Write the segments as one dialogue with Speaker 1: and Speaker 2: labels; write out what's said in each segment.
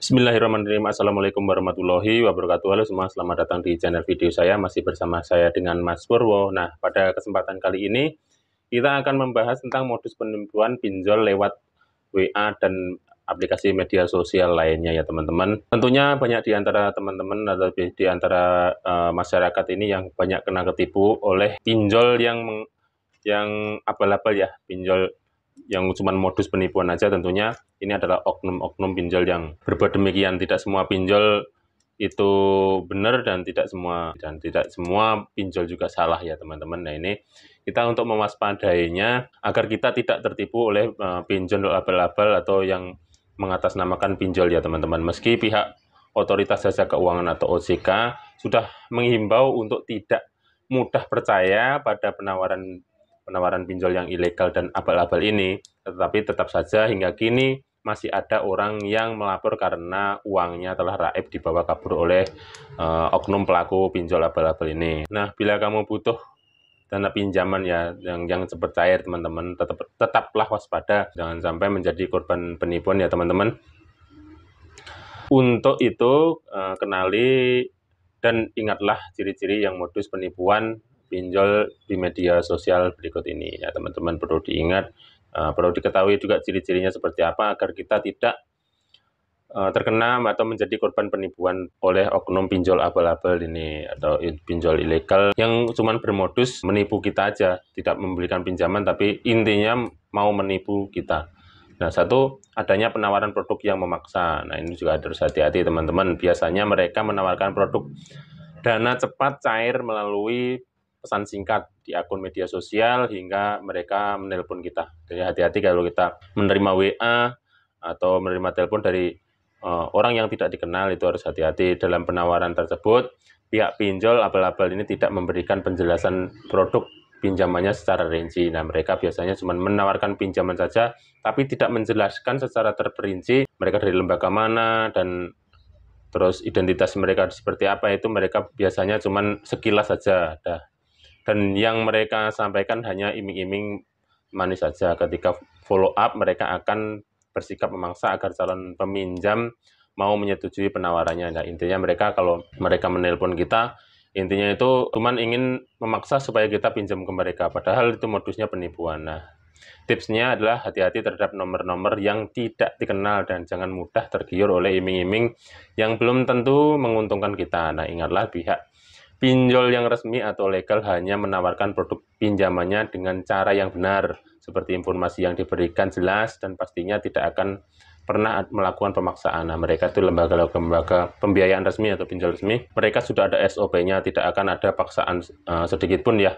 Speaker 1: Bismillahirrahmanirrahim. Assalamualaikum warahmatullahi wabarakatuh. Halo semua, selamat datang di channel video saya. Masih bersama saya dengan Mas Purwo. Nah, pada kesempatan kali ini kita akan membahas tentang modus penipuan pinjol lewat WA dan aplikasi media sosial lainnya ya teman-teman. Tentunya banyak di antara teman-teman atau di antara masyarakat ini yang banyak kena ketipu oleh pinjol yang abal-abal ya, pinjol yang cuma modus penipuan aja. Tentunya ini adalah oknum-oknum pinjol yang berbuat demikian. Tidak semua pinjol itu benar dan tidak semua pinjol juga salah ya teman-teman. Nah, ini kita untuk mewaspadainya agar kita tidak tertipu oleh pinjol abal-abal atau yang mengatasnamakan pinjol ya teman-teman. Meski pihak Otoritas Jasa Keuangan atau OJK sudah menghimbau untuk tidak mudah percaya pada penawaran pinjol yang ilegal dan abal-abal ini, tetapi tetap saja hingga kini masih ada orang yang melapor karena uangnya telah raib dibawa kabur oleh oknum pelaku pinjol abal-abal ini. Nah, bila kamu butuh dana pinjaman ya yang cepat cair teman-teman, tetaplah waspada, jangan sampai menjadi korban penipuan ya teman-teman. Untuk itu kenali dan ingatlah ciri-ciri yang modus penipuan pinjol di media sosial berikut ini ya teman-teman. Perlu diingat, perlu diketahui juga ciri-cirinya seperti apa agar kita tidak terkena atau menjadi korban penipuan oleh oknum pinjol abal-abal ini atau pinjol ilegal yang cuma bermodus menipu kita aja, tidak memberikan pinjaman tapi intinya mau menipu kita. Nah, satu, adanya penawaran produk yang memaksa. Nah, ini juga harus hati-hati teman-teman. Biasanya mereka menawarkan produk dana cepat cair melalui pesan singkat di akun media sosial hingga mereka menelpon kita. Jadi hati-hati kalau kita menerima WA atau menerima telepon dari orang yang tidak dikenal, itu harus hati-hati. Dalam penawaran tersebut, pihak pinjol abal-abal ini tidak memberikan penjelasan produk pinjamannya secara rinci. Nah, mereka biasanya cuma menawarkan pinjaman saja, tapi tidak menjelaskan secara terperinci mereka dari lembaga mana dan terus identitas mereka seperti apa. Itu mereka biasanya cuma sekilas saja. Dan yang mereka sampaikan hanya iming-iming manis saja. Ketika follow up, mereka akan bersikap memaksa agar calon peminjam mau menyetujui penawarannya. Nah, intinya mereka kalau mereka menelpon kita, intinya itu cuma ingin memaksa supaya kita pinjam ke mereka, padahal itu modusnya penipuan. Nah, tipsnya adalah hati-hati terhadap nomor-nomor yang tidak dikenal dan jangan mudah tergiur oleh iming-iming yang belum tentu menguntungkan kita. Nah, ingatlah pihak pinjol yang resmi atau legal hanya menawarkan produk pinjamannya dengan cara yang benar, seperti informasi yang diberikan jelas dan pastinya tidak akan pernah melakukan pemaksaan. Nah, mereka itu lembaga pembiayaan resmi atau pinjol resmi, mereka sudah ada SOP-nya, tidak akan ada paksaan sedikit pun ya.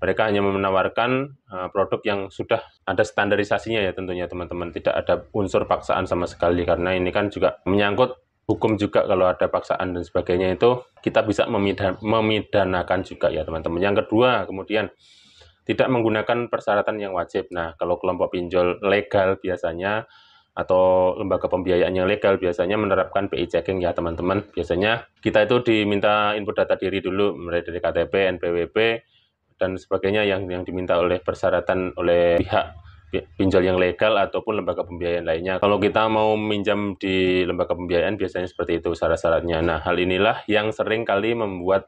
Speaker 1: Mereka hanya menawarkan produk yang sudah ada standarisasinya ya tentunya teman-teman, tidak ada unsur paksaan sama sekali, karena ini kan juga menyangkut hukum juga. Kalau ada paksaan dan sebagainya itu kita bisa memidanakan juga ya teman-teman. Yang kedua, kemudian tidak menggunakan persyaratan yang wajib. Nah, kalau kelompok pinjol legal biasanya atau lembaga pembiayaan yang legal biasanya menerapkan BI checking ya teman-teman. Biasanya kita itu diminta input data diri dulu, mulai dari KTP, NPWP, dan sebagainya yang diminta oleh persyaratan oleh pihak pinjol yang legal ataupun lembaga pembiayaan lainnya. Kalau kita mau minjam di lembaga pembiayaan biasanya seperti itu syarat-syaratnya. Nah, hal inilah yang sering kali membuat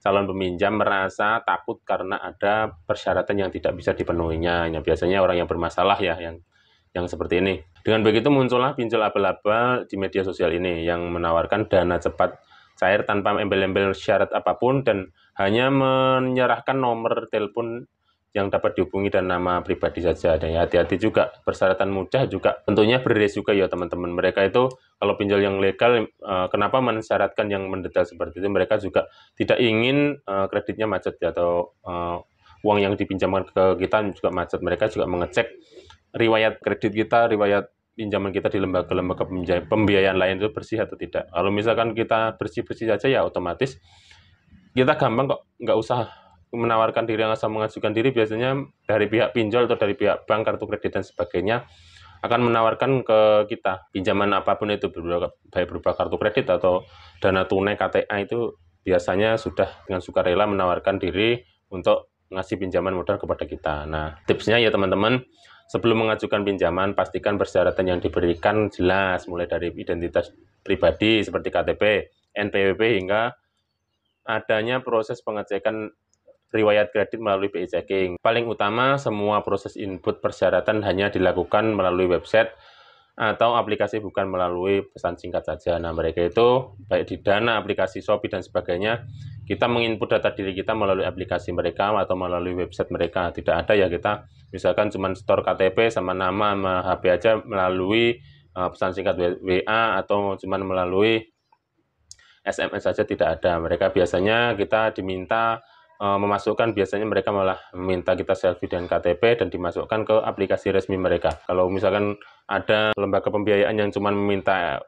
Speaker 1: calon peminjam merasa takut karena ada persyaratan yang tidak bisa dipenuhinya. Yang biasanya orang yang bermasalah ya yang seperti ini. Dengan begitu muncullah pinjol abal-abal di media sosial ini yang menawarkan dana cepat cair tanpa embel-embel syarat apapun dan hanya menyerahkan nomor telepon yang dapat dihubungi dan nama pribadi saja. Dan hati-hati juga, persyaratan mudah juga tentunya beresiko ya teman-teman. Mereka itu kalau pinjol yang legal, kenapa mensyaratkan yang mendetail seperti itu? Mereka juga tidak ingin kreditnya macet ya, atau uang yang dipinjamkan ke kita juga macet. Mereka juga mengecek riwayat kredit kita, riwayat pinjaman kita di lembaga-lembaga pembiayaan lain itu bersih atau tidak. Kalau misalkan kita bersih-bersih saja ya otomatis kita gampang kok, nggak usah menawarkan diri, asal mengajukan diri. Biasanya dari pihak pinjol atau dari pihak bank, kartu kredit dan sebagainya akan menawarkan ke kita pinjaman apapun itu, baik berupa kartu kredit atau dana tunai KTA, itu biasanya sudah dengan sukarela menawarkan diri untuk ngasih pinjaman modal kepada kita. Nah, tipsnya ya teman-teman, Sebelum mengajukan pinjaman, pastikan persyaratan yang diberikan jelas, mulai dari identitas pribadi seperti KTP, NPWP, hingga adanya proses pengecekan riwayat kredit melalui BI Checking. Paling utama, semua proses input persyaratan hanya dilakukan melalui website atau aplikasi, bukan melalui pesan singkat saja. Nah, mereka itu baik di Dana, aplikasi Shopee, dan sebagainya, kita menginput data diri kita melalui aplikasi mereka atau melalui website mereka. Tidak ada ya kita misalkan cuma store KTP sama nama sama HP aja melalui pesan singkat WA atau cuma melalui SMS saja, tidak ada. Mereka biasanya kita diminta memasukkan, biasanya mereka malah meminta kita selfie dan KTP dan dimasukkan ke aplikasi resmi mereka. Kalau misalkan ada lembaga pembiayaan yang cuma meminta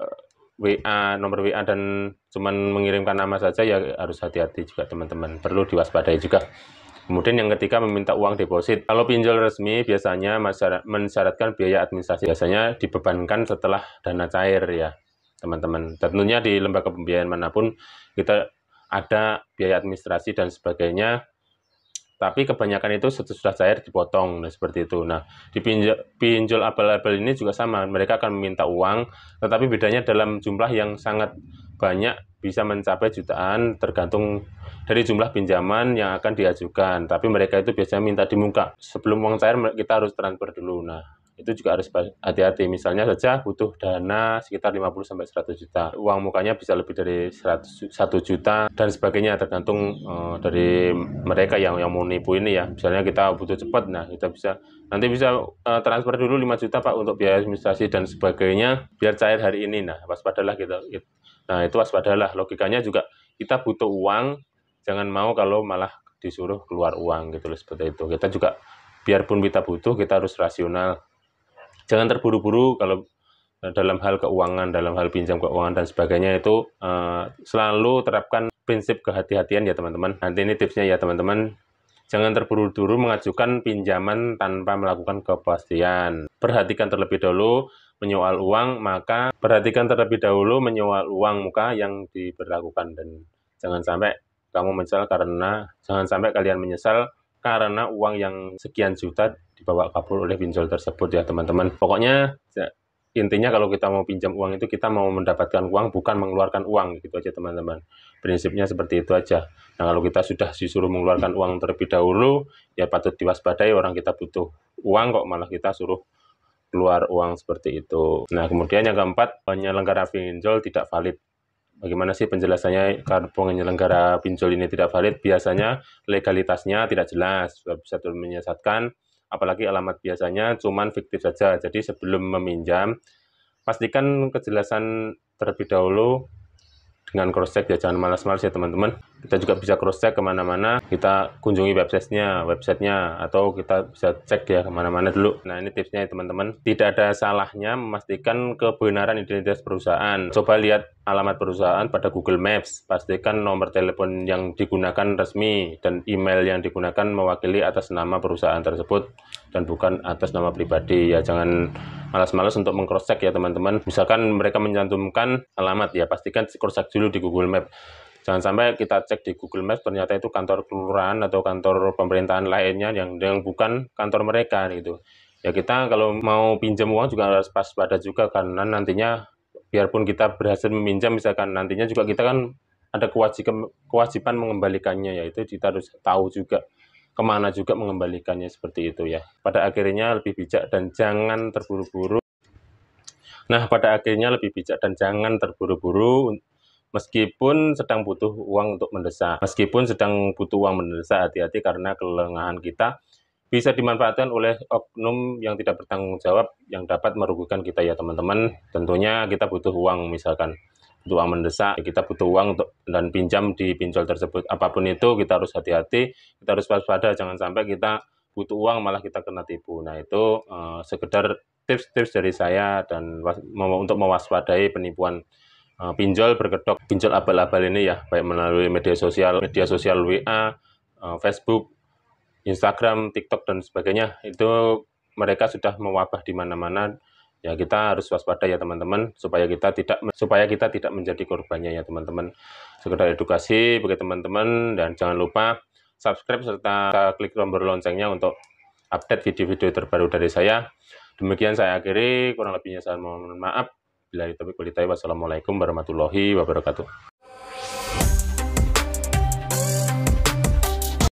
Speaker 1: WA, nomor WA dan cuma mengirimkan nama saja, ya harus hati-hati juga teman-teman, perlu diwaspadai juga. Kemudian yang ketiga, meminta uang deposit. Kalau pinjol resmi biasanya mensyaratkan biaya administrasi, biasanya dibebankan setelah dana cair ya teman-teman. Tentunya di lembaga pembiayaan manapun kita ada biaya administrasi dan sebagainya, tapi kebanyakan itu sesudah cair dipotong, nah seperti itu. Nah, di pinjol abal-abal ini juga sama, mereka akan meminta uang, tetapi bedanya dalam jumlah yang sangat banyak, bisa mencapai jutaan tergantung dari jumlah pinjaman yang akan diajukan. Tapi mereka itu biasanya minta di muka. Sebelum uang cair kita harus transfer dulu. Nah, itu juga harus hati-hati. Misalnya saja butuh dana sekitar 50-100 juta. Uang mukanya bisa lebih dari 1 juta dan sebagainya, tergantung dari mereka yang mau nipu ini ya. Misalnya kita butuh cepat, nah kita bisa transfer dulu 5 juta Pak untuk biaya administrasi dan sebagainya biar cair hari ini. Nah, waspadalah kita. Nah, itu waspadalah. Logikanya juga kita butuh uang, jangan mau kalau malah disuruh keluar uang gitu loh, seperti itu. Kita juga biarpun kita butuh, kita harus rasional. Jangan terburu-buru kalau dalam hal keuangan, dalam hal pinjam keuangan dan sebagainya, itu selalu terapkan prinsip kehati-hatian ya teman-teman. Nanti ini tipsnya ya teman-teman. Jangan terburu-buru mengajukan pinjaman tanpa melakukan kepastian. Perhatikan terlebih dahulu menyoal uang muka yang diberlakukan, dan jangan sampai kalian menyesal karena uang yang sekian juta dibawa kabur oleh pinjol tersebut ya teman-teman. Pokoknya intinya kalau kita mau pinjam uang itu kita mau mendapatkan uang, bukan mengeluarkan uang, gitu aja teman-teman. Prinsipnya seperti itu aja. Nah, kalau kita sudah disuruh mengeluarkan uang terlebih dahulu, ya patut diwaspadai, orang kita butuh uang kok malah kita suruh keluar uang seperti itu. Nah, kemudian yang keempat, penyelenggara pinjol tidak valid. Bagaimana sih penjelasannya penyelenggara pinjol ini tidak valid? Biasanya legalitasnya tidak jelas, bisa menyesatkan, apalagi alamat biasanya cuman fiktif saja. Jadi sebelum meminjam, pastikan kejelasan terlebih dahulu dengan cross-check ya, jangan malas-malas ya teman-teman. Kita juga bisa cross-check kemana-mana, kita kunjungi websitenya, atau kita bisa cek ya kemana-mana dulu. Nah, ini tipsnya ya teman-teman. Tidak ada salahnya memastikan kebenaran identitas perusahaan. Coba lihat alamat perusahaan pada Google Maps, pastikan nomor telepon yang digunakan resmi dan email yang digunakan mewakili atas nama perusahaan tersebut dan bukan atas nama pribadi ya. Jangan malas-malas untuk meng-cross-check ya teman-teman. Misalkan mereka mencantumkan alamat ya, pastikan cross-check dulu di Google Maps. Jangan sampai kita cek di Google Maps ternyata itu kantor kelurahan atau kantor pemerintahan lainnya yang bukan kantor mereka gitu. Ya, kita kalau mau pinjam uang juga harus waspada juga, karena nantinya biarpun kita berhasil meminjam, misalkan nantinya juga kita kan ada kewajiban mengembalikannya, yaitu kita harus tahu juga kemana juga mengembalikannya, seperti itu ya. Pada akhirnya lebih bijak dan jangan terburu-buru. Meskipun sedang butuh uang untuk mendesak. Hati-hati karena kelengahan kita bisa dimanfaatkan oleh oknum yang tidak bertanggung jawab yang dapat merugikan kita ya teman-teman. Tentunya kita butuh uang, misalkan butuh uang mendesak, kita butuh uang untuk dan pinjam di pinjol tersebut. Apapun itu kita harus hati-hati, kita harus waspada, jangan sampai kita butuh uang malah kita kena tipu. Nah, itu sekedar tips-tips dari saya dan untuk mewaspadai penipuan pinjol berkedok, pinjol abal-abal ini ya, baik melalui media sosial WA, Facebook, Instagram, TikTok dan sebagainya. Itu mereka sudah mewabah di mana-mana. Ya, kita harus waspada ya teman-teman, supaya kita tidak menjadi korbannya ya teman-teman. Sekedar edukasi bagi teman-teman, dan jangan lupa subscribe serta klik tombol loncengnya untuk update video-video terbaru dari saya. Demikian saya akhiri, kurang lebihnya saya mohon maaf. Bila itu wassalamualaikum warahmatullahi wabarakatuh.